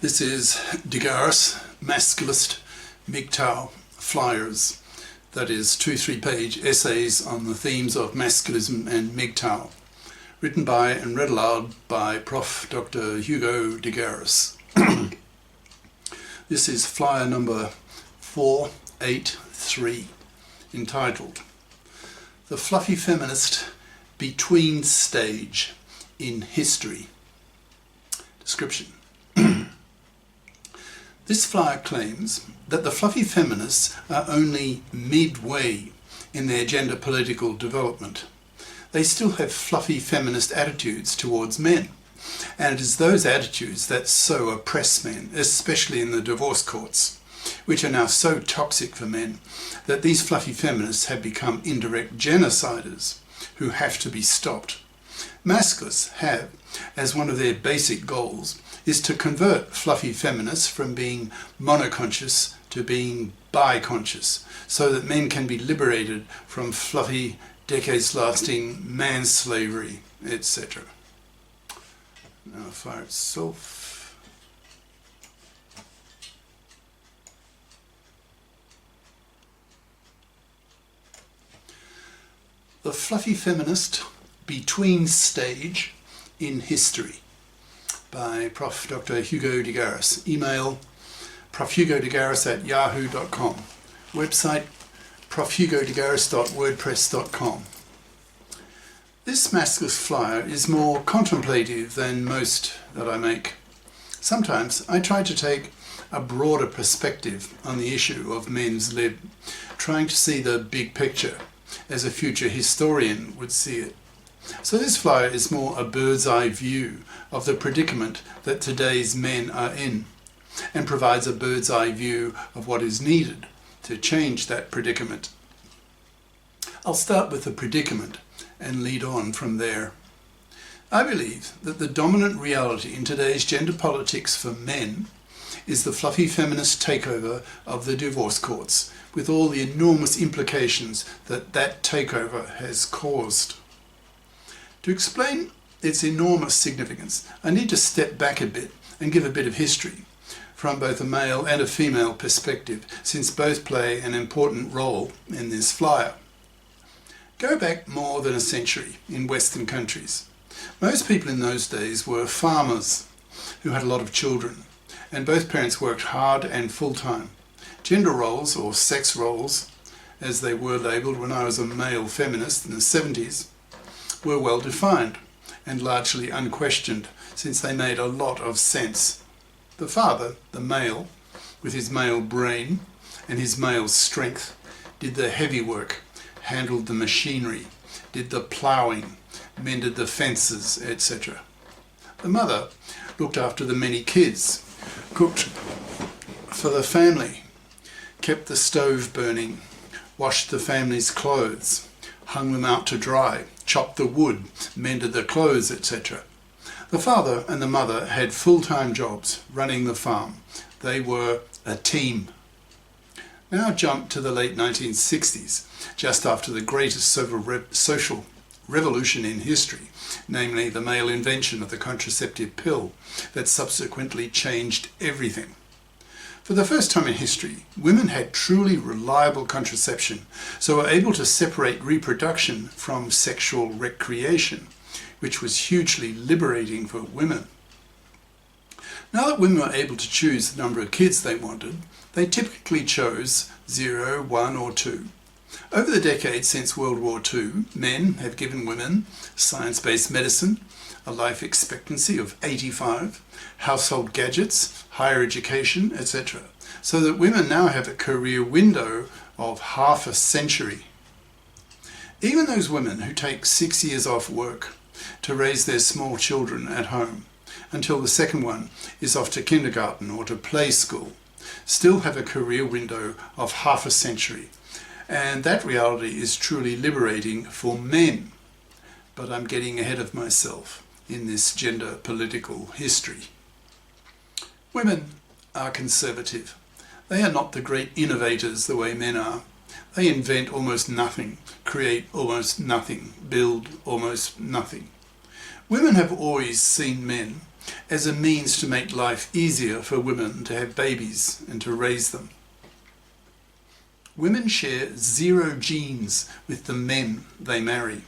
This is Garis, Masculist, MGTOW flyers, that is 2 3-page essays on the themes of masculism and MGTOW, written by and read aloud by Prof. Dr. Hugo de Garis. This is flyer number 483, entitled The Fluffie Feminist Between Stage in History. Description. This flyer claims that the fluffy feminists are only midway in their gender political development. They still have fluffy feminist attitudes towards men, and it is those attitudes that so oppress men, especially in the divorce courts, which are now so toxic for men that these fluffy feminists have become indirect genociders who have to be stopped. Masculists have, as one of their basic goals, is to convert fluffy feminists from being monoconscious to being biconscious, so that men can be liberated from fluffy, decades-lasting man-slavery, etc. Now, fire itself. The Fluffy Feminist Between Stage in History, by Prof. Dr. Hugo de Garis. Email profhugodegaris@yahoo.com. Website profhugodegaris.wordpress.com. This masculinist flyer is more contemplative than most that I make. Sometimes I try to take a broader perspective on the issue of men's lib, trying to see the big picture as a future historian would see it. So this flyer is more a bird's eye view of the predicament that today's men are in, and provides a bird's eye view of what is needed to change that predicament. I'll start with the predicament and lead on from there. I believe that the dominant reality in today's gender politics for men is the fluffy feminist takeover of the divorce courts, with all the enormous implications that that takeover has caused. To explain its enormous significance, I need to step back a bit and give a bit of history from both a male and a female perspective, since both play an important role in this flyer. Go back more than a century in Western countries. Most people in those days were farmers who had a lot of children, and both parents worked hard and full-time. Gender roles, or sex roles, as they were labelled when I was a male feminist in the 70s, were well defined and largely unquestioned, since they made a lot of sense. The father, the male, with his male brain and his male strength, did the heavy work, handled the machinery, did the ploughing, mended the fences, etc. The mother looked after the many kids, cooked for the family, kept the stove burning, washed the family's clothes, hung them out to dry, chopped the wood, mended the clothes, etc. The father and the mother had full-time jobs running the farm. They were a team. Now jump to the late 1960s, just after the greatest social revolution in history, namely the male invention of the contraceptive pill that subsequently changed everything. For the first time in history, women had truly reliable contraception, so were able to separate reproduction from sexual recreation, which was hugely liberating for women. Now that women were able to choose the number of kids they wanted, they typically chose 0, 1 or 2. Over the decades since World War II, men have given women science-based medicine, a life expectancy of 85, household gadgets, higher education, etc., so that women now have a career window of half a century. Even those women who take 6 years off work to raise their small children at home, until the second one is off to kindergarten or to play school, still have a career window of half a century. And that reality is truly liberating for men. But I'm getting ahead of myself in this gender political history. Women are conservative. They are not the great innovators the way men are. They invent almost nothing, create almost nothing, build almost nothing. Women have always seen men as a means to make life easier for women to have babies and to raise them. Women share 0 genes with the men they marry,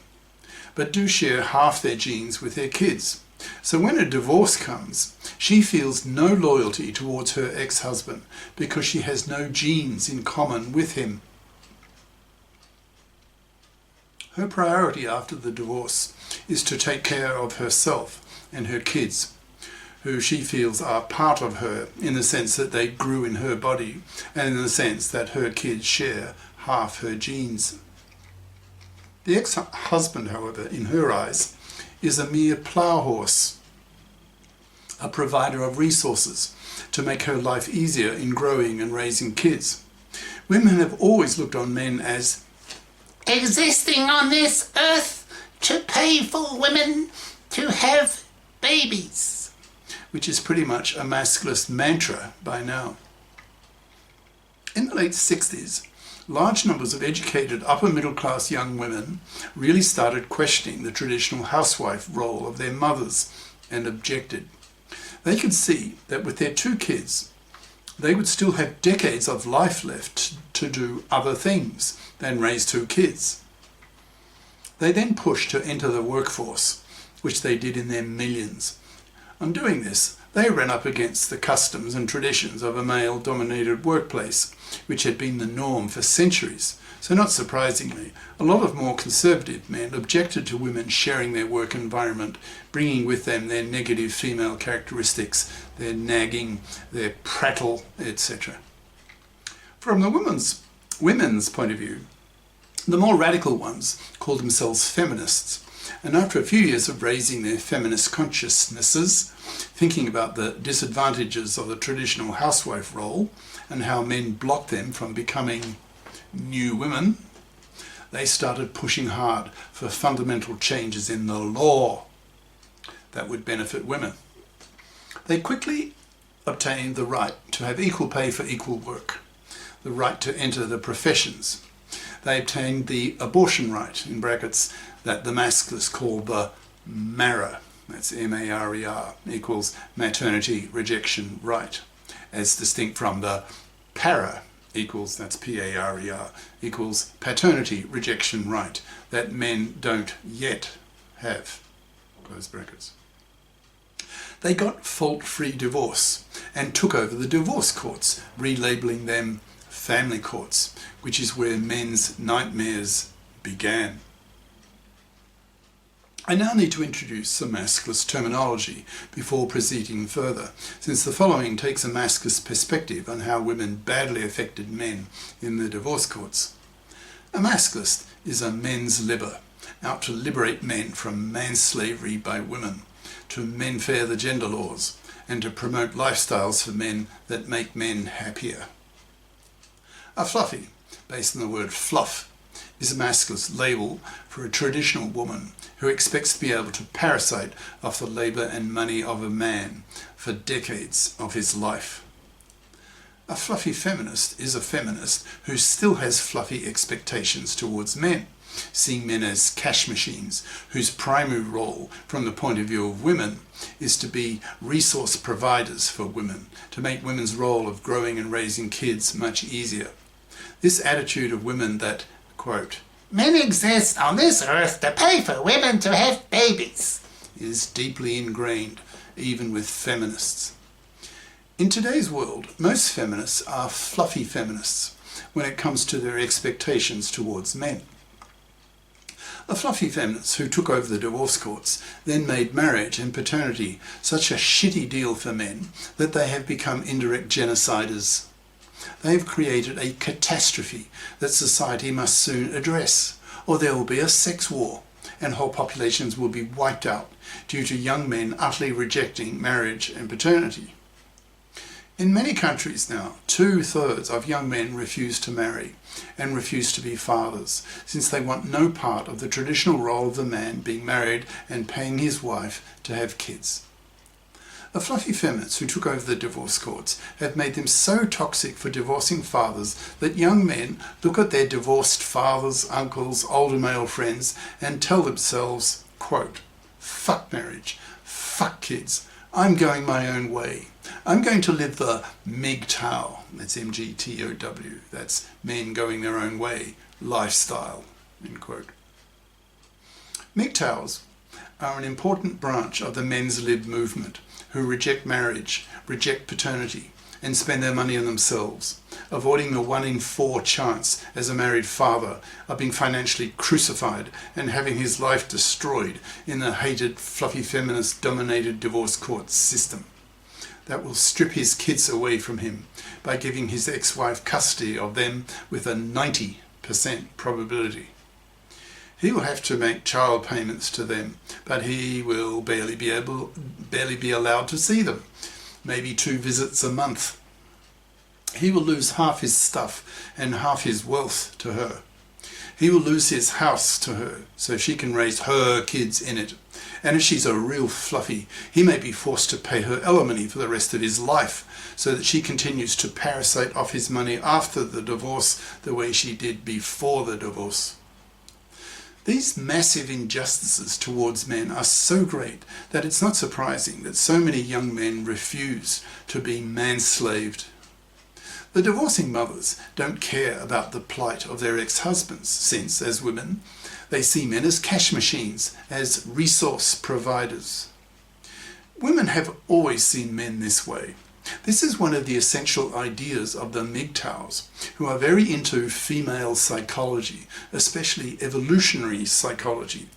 but do share half their genes with their kids. So when a divorce comes, she feels no loyalty towards her ex-husband because she has no genes in common with him. Her priority after the divorce is to take care of herself and her kids, who she feels are part of her in the sense that they grew in her body and in the sense that her kids share half her genes. The ex-husband, however, in her eyes, is a mere plough horse, a provider of resources to make her life easier in growing and raising kids. Women have always looked on men as existing on this earth to pay for women to have babies, which is pretty much a masculist mantra by now. In the late 60s, large numbers of educated upper middle class young women really started questioning the traditional housewife role of their mothers and objected. They could see that with their 2 kids, they would still have decades of life left to do other things than raise 2 kids. They then pushed to enter the workforce, which they did in their millions. On doing this, they ran up against the customs and traditions of a male-dominated workplace, which had been the norm for centuries. So not surprisingly, a lot of more conservative men objected to women sharing their work environment, bringing with them their negative female characteristics, their nagging, their prattle, etc. From the women's point of view, the more radical ones called themselves feminists, and after a few years of raising their feminist consciousnesses, thinking about the disadvantages of the traditional housewife role and how men blocked them from becoming new women, they started pushing hard for fundamental changes in the law that would benefit women. They quickly obtained the right to have equal pay for equal work, the right to enter the professions. They obtained the abortion right, in brackets, that the Masculists call the MARER, that's M-A-R-E-R, equals maternity rejection right, as distinct from the PARA, equals, that's P-A-R-E-R, equals paternity rejection right, that men don't yet have, close brackets. They got fault-free divorce and took over the divorce courts, relabeling them family courts, which is where men's nightmares began. I now need to introduce some masculist terminology before proceeding further, since the following takes a masculist perspective on how women badly affected men in the divorce courts. A masculist is a men's libber, out to liberate men from manslavery by women, to men-fair the gender laws, and to promote lifestyles for men that make men happier. A fluffy, based on the word fluff, is a masculist label for a traditional woman who expects to be able to parasite off the labour and money of a man for decades of his life. A fluffy feminist is a feminist who still has fluffy expectations towards men, seeing men as cash machines whose primary role from the point of view of women is to be resource providers for women, to make women's role of growing and raising kids much easier. This attitude of women that, quote, men exist on this earth to pay for women to have babies, is deeply ingrained, even with feminists. In today's world, most feminists are fluffy feminists when it comes to their expectations towards men. The fluffy feminists who took over the divorce courts then made marriage and paternity such a shitty deal for men that they have become indirect genociders. They have created a catastrophe that society must soon address, or there will be a sex war and whole populations will be wiped out due to young men utterly rejecting marriage and paternity. In many countries now, 2/3 of young men refuse to marry and refuse to be fathers, since they want no part of the traditional role of the man being married and paying his wife to have kids. The fluffy feminists who took over the divorce courts have made them so toxic for divorcing fathers that young men look at their divorced fathers, uncles, older male friends and tell themselves, quote, fuck marriage, fuck kids, I'm going my own way. I'm going to live the MGTOW, that's MGTOW, that's men going their own way, lifestyle, end quote. MGTOWs are an important branch of the men's lib movement who reject marriage, reject paternity, and spend their money on themselves, avoiding the 1 in 4 chance as a married father of being financially crucified and having his life destroyed in the hated fluffy feminist dominated divorce court system that will strip his kids away from him by giving his ex-wife custody of them with a 90% probability. He will have to make child payments to them, but he will barely be allowed to see them, maybe 2 visits a month. He will lose half his stuff and half his wealth to her. He will lose his house to her so she can raise her kids in it. And if she's a real fluffy, he may be forced to pay her alimony for the rest of his life so that she continues to parasite off his money after the divorce the way she did before the divorce. These massive injustices towards men are so great that it's not surprising that so many young men refuse to be manslaved. The divorcing mothers don't care about the plight of their ex-husbands since, as women, they see men as cash machines, as resource providers. Women have always seen men this way. This is one of the essential ideas of the MGTOWs, who are very into female psychology, especially evolutionary psychology,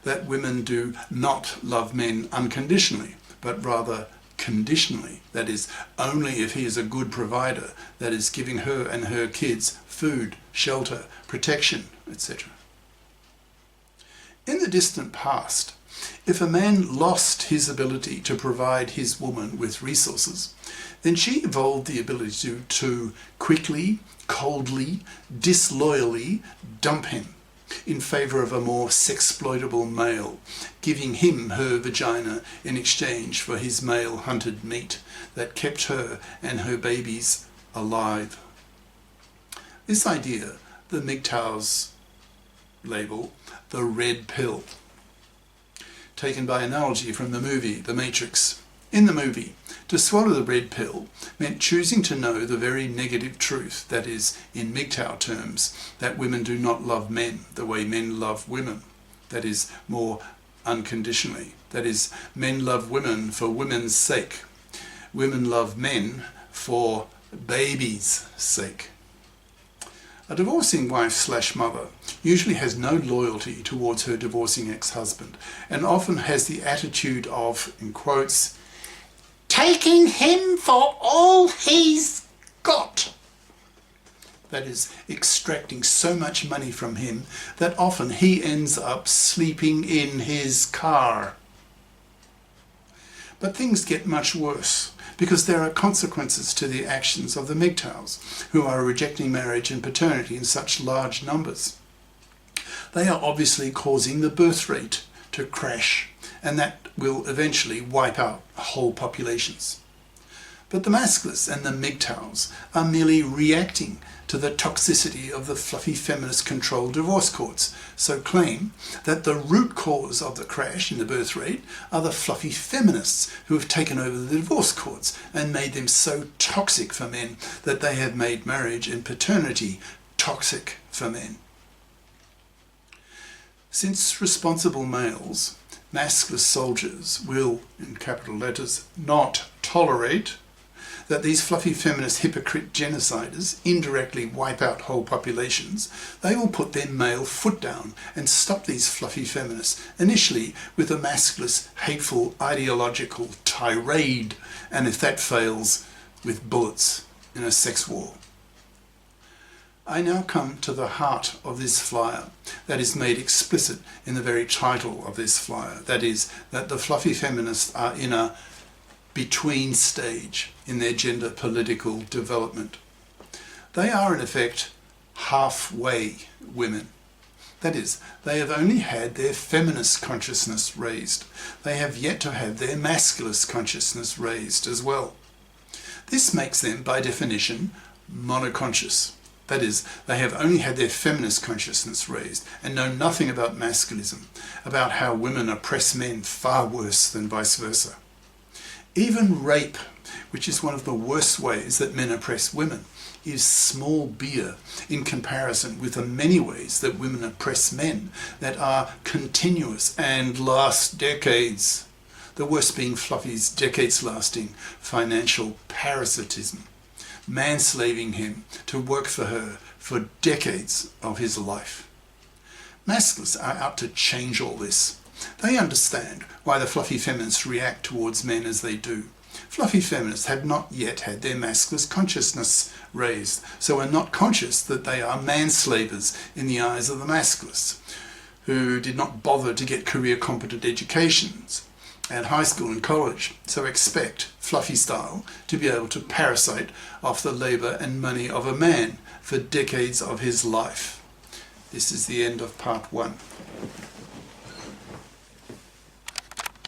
that women do not love men unconditionally, but rather conditionally, that is, only if he is a good provider, that is, giving her and her kids food, shelter, protection, etc. In the distant past, if a man lost his ability to provide his woman with resources, then she evolved the ability to quickly, coldly, disloyally dump him in favour of a more sexploitable male, giving him her vagina in exchange for his male-hunted meat that kept her and her babies alive. This idea, the MGTOWs label the red pill, taken by analogy from the movie The Matrix. In the movie, to swallow the red pill meant choosing to know the very negative truth, that is, in MGTOW terms, that women do not love men the way men love women, that is, more unconditionally. That is, men love women for women's sake. Women love men for babies' sake. A divorcing wife/mother usually has no loyalty towards her divorcing ex-husband and often has the attitude of, in quotes, taking him for all he's got. That is, extracting so much money from him that often he ends up sleeping in his car. But things get much worse, because there are consequences to the actions of the MGTOWs, who are rejecting marriage and paternity in such large numbers. They are obviously causing the birth rate to crash, and that will eventually wipe out whole populations. But the Masculists and the MGTOWs are merely reacting to the toxicity of the fluffy feminist-controlled divorce courts, so claim that the root cause of the crash in the birth rate are the fluffy feminists who have taken over the divorce courts and made them so toxic for men that they have made marriage and paternity toxic for men. Since responsible males, masculist soldiers, will, in capital letters, not tolerate that these fluffy feminist hypocrite genociders indirectly wipe out whole populations, they will put their male foot down and stop these fluffy feminists, initially with a masculist, hateful, ideological tirade, and if that fails, with bullets in a sex war. I now come to the heart of this flyer that is made explicit in the very title of this flyer, that is, that the fluffy feminists are in a between stage in their gender political development. They are in effect halfway women. That is, they have only had their feminist consciousness raised. They have yet to have their masculist consciousness raised as well. This makes them, by definition, monoconscious. That is, they have only had their feminist consciousness raised and know nothing about masculism, about how women oppress men far worse than vice versa. Even rape, which is one of the worst ways that men oppress women, is small beer in comparison with the many ways that women oppress men that are continuous and last decades. The worst being Fluffy's decades-lasting financial parasitism, manslaving him to work for her for decades of his life. Masculists are out to change all this. They understand why the fluffy feminists react towards men as they do. Fluffy feminists have not yet had their masculinist consciousness raised, so are not conscious that they are manslavers in the eyes of the masculists, who did not bother to get career-competent educations at high school and college, so expect, Fluffy style, to be able to parasite off the labour and money of a man for decades of his life. This is the end of part 1.